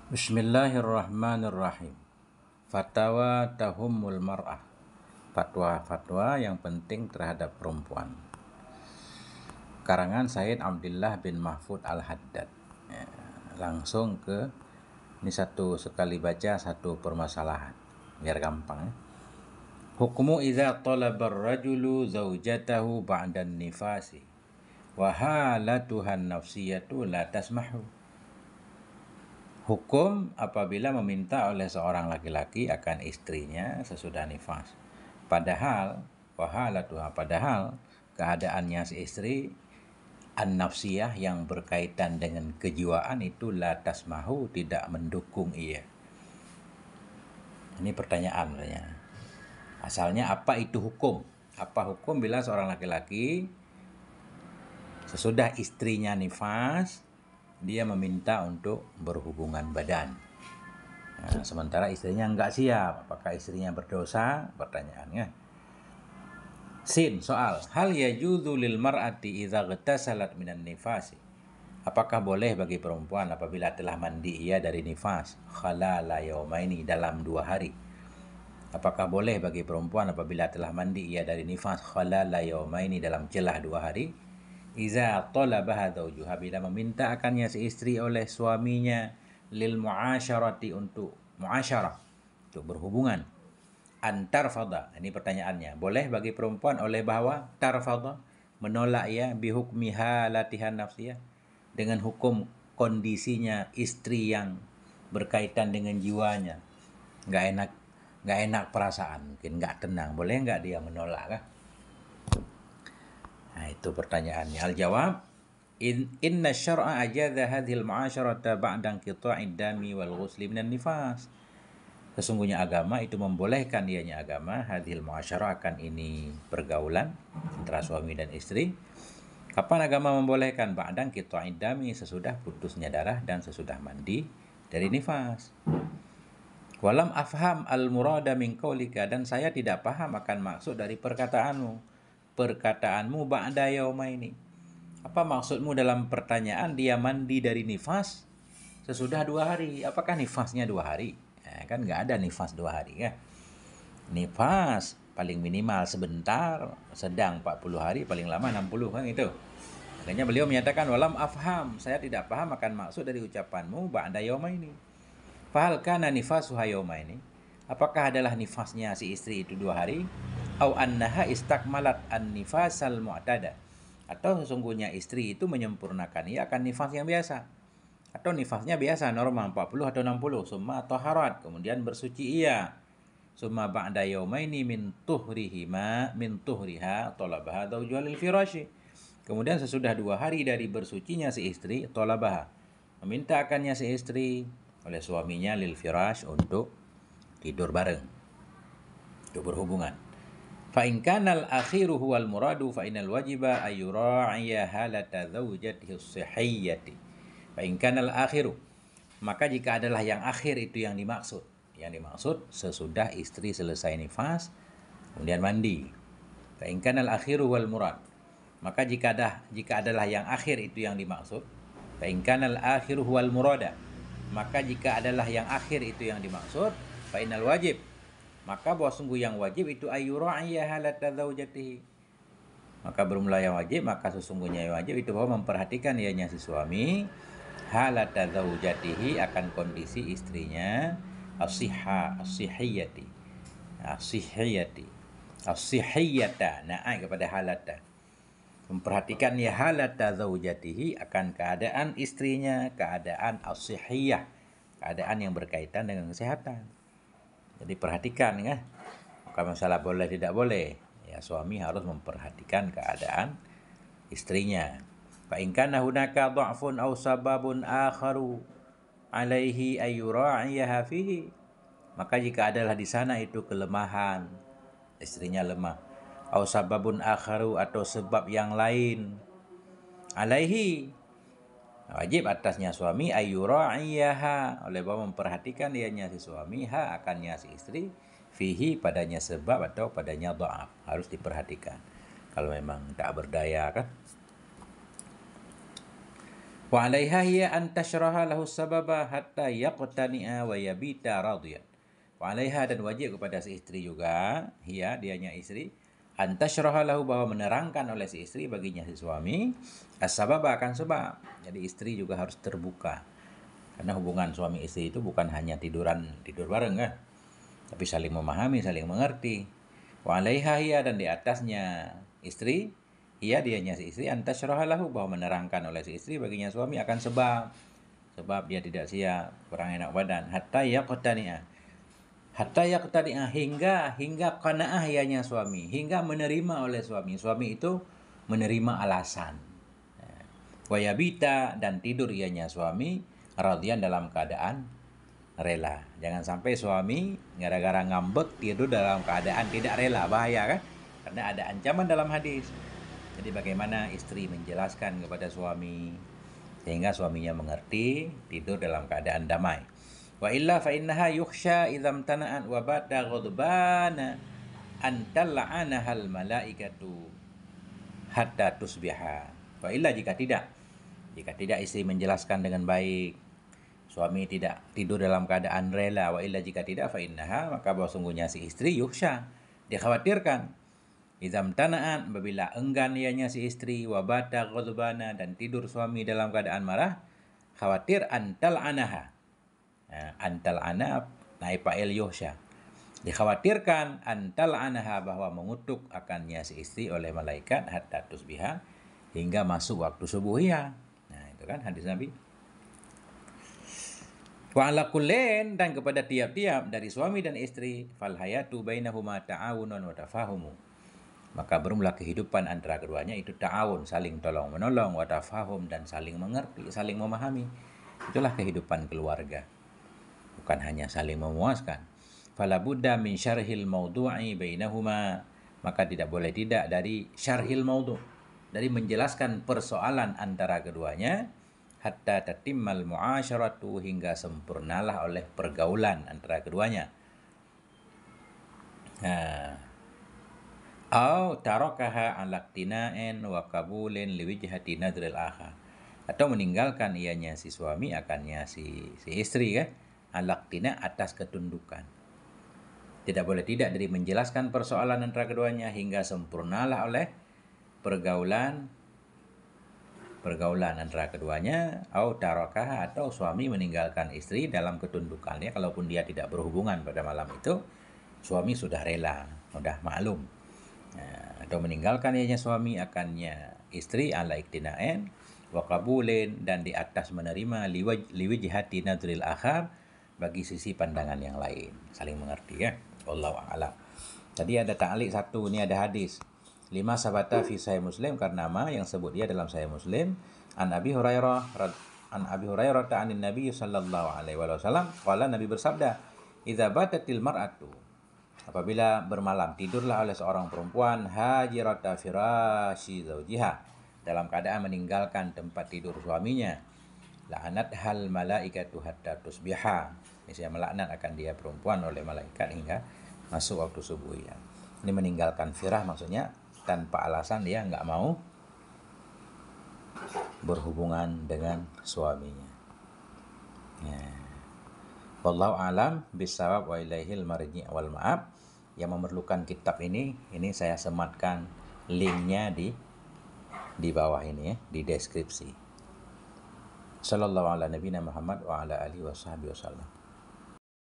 Bismillahirrahmanirrahim. Fatwa tahumul mar'ah. Fatwa-fatwa yang penting terhadap perempuan. Karangan Said Abdullah bin Mahfud Al-Haddad. Langsung ke ini satu sekali baca satu permasalahan biar gampang. Hukmu idza talaba ar-rajulu zaujatahu ba'da nifasi wa halatuha nafsiyatu la tasmahu. Hukum apabila meminta oleh seorang laki-laki akan istrinya sesudah nifas. Padahal keadaannya si istri an-nafsiyah yang berkaitan dengan kejiwaan itu la tasmahu, tidak mendukung ia. Ini pertanyaan sebenarnya. Asalnya apa itu hukum? Apa hukum bila seorang laki-laki sesudah istrinya nifas dia meminta untuk berhubungan badan. Nah, sementara istrinya enggak siap. Apakah istrinya berdosa? Pertanyaannya. Sin, soal. Hal yajuzu lil mar'ati idza ghtasalat minan nifasi. Apakah boleh bagi perempuan apabila telah mandi ia dari nifas khalala yaumaini, dalam 2 hari? Apakah boleh bagi perempuan apabila telah mandi ia dari nifas khalala yaumaini, dalam celah 2 hari? Iza talabaha zawjuha, bila meminta akannya si istri oleh suaminya lil muasyarati, untuk muasyarah, untuk berhubungan. Antarfada, ini pertanyaannya, boleh bagi perempuan oleh bahwa tarfada, menolak ya, bihukmi halatihan nafsiyah, dengan hukum kondisinya istri yang berkaitan dengan jiwanya, nggak enak perasaan, mungkin nggak tenang, boleh nggak dia menolak kah? Nah, itu pertanyaannya. Al-jawab, inna syar'a ajaza hadhil mu'asyarata ba'da inqita'id dami wal ghusli minan nifas. Sesungguhnya agama itu membolehkan ianya agama hadhil mu'asyarah, akan ini pergaulan antara suami dan istri. Kapan agama membolehkan? Ba'da inqita'id dami, sesudah putusnya darah dan sesudah mandi dari nifas. Walam afham al-murada min qaulika, dan saya tidak paham akan maksud dari perkataanmu ba'da yaumaini. Apa maksudmu dalam pertanyaan dia mandi dari nifas sesudah 2 hari? Apakah nifasnya 2 hari? Kan nggak ada nifas 2 hari ya. Nifas paling minimal sebentar, sedang 40 hari, paling lama 60 kan itu. Makanya beliau menyatakan walam afham, saya tidak paham akan maksud dari ucapanmu ba'da yaumaini. Fahal kana nifasuha yaumaini, apakah adalah nifasnya si istri itu 2 hari? Au annaha istakmalat an-nifasal mu'tada, atau sesungguhnya istri itu menyempurnakan ia akan nifas yang biasa, atau nifasnya biasa normal 40 atau 60, summa taharat, kemudian bersuci ia, summa ba'da yaumaini min tuhriha talabaha zawjuha lil firashi, kemudian sesudah 2 hari dari bersucinya si istri, talabaha, meminta akannya si istri oleh suaminya lil firash, untuk tidur bareng, untuk berhubungan. Fa in kana al-akhiru huwal muradu fa innal wajiba ayura'iya halata zawjatihi as-sihhiyati. Fa in kana al-akhiru, maka jika adalah yang akhir itu yang dimaksud. Yang dimaksud sesudah istri selesai nifas kemudian mandi. Fa in kana al-akhiru wal murad, maka jika adalah yang akhir itu yang dimaksud. Fa in kana al-akhiru huwal murada, maka jika adalah yang akhir itu yang dimaksud, fa innal wajib, maka bahwa sungguh yang wajib itu ayura'iya halata zaujatihi, maka bermula yang wajib, maka sesungguhnya yang wajib itu bahwa memperhatikan ianya si suami halata zaujatihi, akan kondisi istrinya, as-sihhiyati, naik kepada halata, memperhatikan ya halata zaujatihi, akan keadaan istrinya, keadaan as-sihhiyah, keadaan yang berkaitan dengan kesehatan. Jadi perhatikan ya. Maka masalah boleh tidak boleh, ya suami harus memperhatikan keadaan istrinya. Fa in kana hunaka dha'fun aw sababun akharu alaihi ayura'iyaha fihi, maka jika adalah di sana itu kelemahan, istrinya lemah, aw sababun akharu, atau sebab yang lain, alaihi, wajib atasnya suami, ayura'iyaha, oleh bahwa memperhatikan ianya si suami, akannya si istri, fihi, padanya sebab atau padanya dha'af, harus diperhatikan. Kalau memang tak berdaya kan. Wa 'alaiha hiya an tashraha lahu sababa hatta yaqtani'a wa yabita radiyan. Wa 'alaiha dan wajib kepada si istri juga, dianya istri, an tashraha lahu bahwa menerangkan oleh si istri baginya si suami as-sabab akan sebab. Jadi istri juga harus terbuka. Karena hubungan suami istri itu bukan hanya tidur bareng kan, tapi saling memahami, saling mengerti. Wa 'alaiha hiya dan di atasnya istri, dianya si istri antasyraha lahu bahwa menerangkan oleh si istri baginya suami akan sebab dia tidak siap, kurang enak badan, hatta yaqtani'a hingga qanaah ianya suami, hingga menerima oleh suami. Suami itu menerima alasan. Wa yabita dan tidur ianya suami radiyan dalam keadaan rela. Jangan sampai suami gara-gara ngambek tidur dalam keadaan tidak rela, bahaya kan? Karena ada ancaman dalam hadis. Jadi bagaimana istri menjelaskan kepada suami sehingga suaminya mengerti, tidur dalam keadaan damai. Wa illa fa innaha yukhsha idza imtana'at wa bata ghadbana an tal'anaha al malaikatu hatta tusbiha. Wa illa jika tidak istri menjelaskan dengan baik, suami tidak tidur dalam keadaan rela, wa illa jika tidak fa innaha maka bahwa sungguhnya si istri yukhsha dikhawatirkan idzam tana'at apabila enggan ianya si istri wa bata ghadbana dan tidur suami dalam keadaan marah, khawatir antal anaha. Antal ana naib fa'il yukhsha. Dikhawatirkan antal anaha bahwa mengutuk akannya si istri oleh malaikat hatta tusbiha hingga masuk waktu subuh ya. Nah, itu kan hadis Nabi. Wa ala kullin dan kepada tiap-tiap dari suami dan istri fal hayatu bainahuma ta'awunan wa tafahumu. Maka bermula kehidupan antara keduanya itu ta'awun, saling tolong menolong, wa tafahum dan saling mengerti, saling memahami. Itulah kehidupan keluarga. Bukan hanya saling memuaskan. Fala budda min syarhil mawdu'i bainahuma. Maka tidak boleh tidak dari syarhil mawdu', dari menjelaskan persoalan antara keduanya hatta tatimmal muasyaratu hingga sempurnalah oleh pergaulan antara keduanya. Au tarakaha ala tina'in wa qabulin liwijhati nadril akha. Atau meninggalkan ianya si suami akannya si istri kan, ala tina atas ketundukan. Tidak boleh tidak dari menjelaskan persoalan antara keduanya hingga sempurnalah oleh pergaulan antara keduanya, au tarakaha atau suami meninggalkan istri dalam ketundukannya, kalaupun dia tidak berhubungan pada malam itu, suami sudah rela, sudah maklum. Atau meninggalkan ianya suami akannya istri ala iktina'in wa qabulin dan di atas menerima liwijhati nadril akhar bagi sisi pandangan yang lain, saling mengerti ya. Wallahu a'lam. Tadi ada ta'liq satu, ini ada hadis. 5 sabata fi sahih Muslim karena yang sebut dia dalam sahih Muslim an Abi Hurairah ta'anin Nabi sallallahu alaihi wasallam qala Nabi bersabda idza batatil mar'atu apabila bermalam tidurlah oleh seorang perempuan hajirata firasyi zaujiha dalam keadaan meninggalkan tempat tidur suaminya la'anat hal malaikatu hatta tusbiha, niscaya melaknat akan dia perempuan oleh malaikat hingga masuk waktu subuh ya. Ini meninggalkan firah maksudnya tanpa alasan dia nggak mau berhubungan dengan suaminya. Ya. Wallahu alam bisawab wa ilaihil marji' wal ma'ab. Yang memerlukan kitab ini saya sematkan linknya di bawah ini ya, di deskripsi. Sallallahu ala nabiyina Muhammad wa ala alihi washabihi wasallam.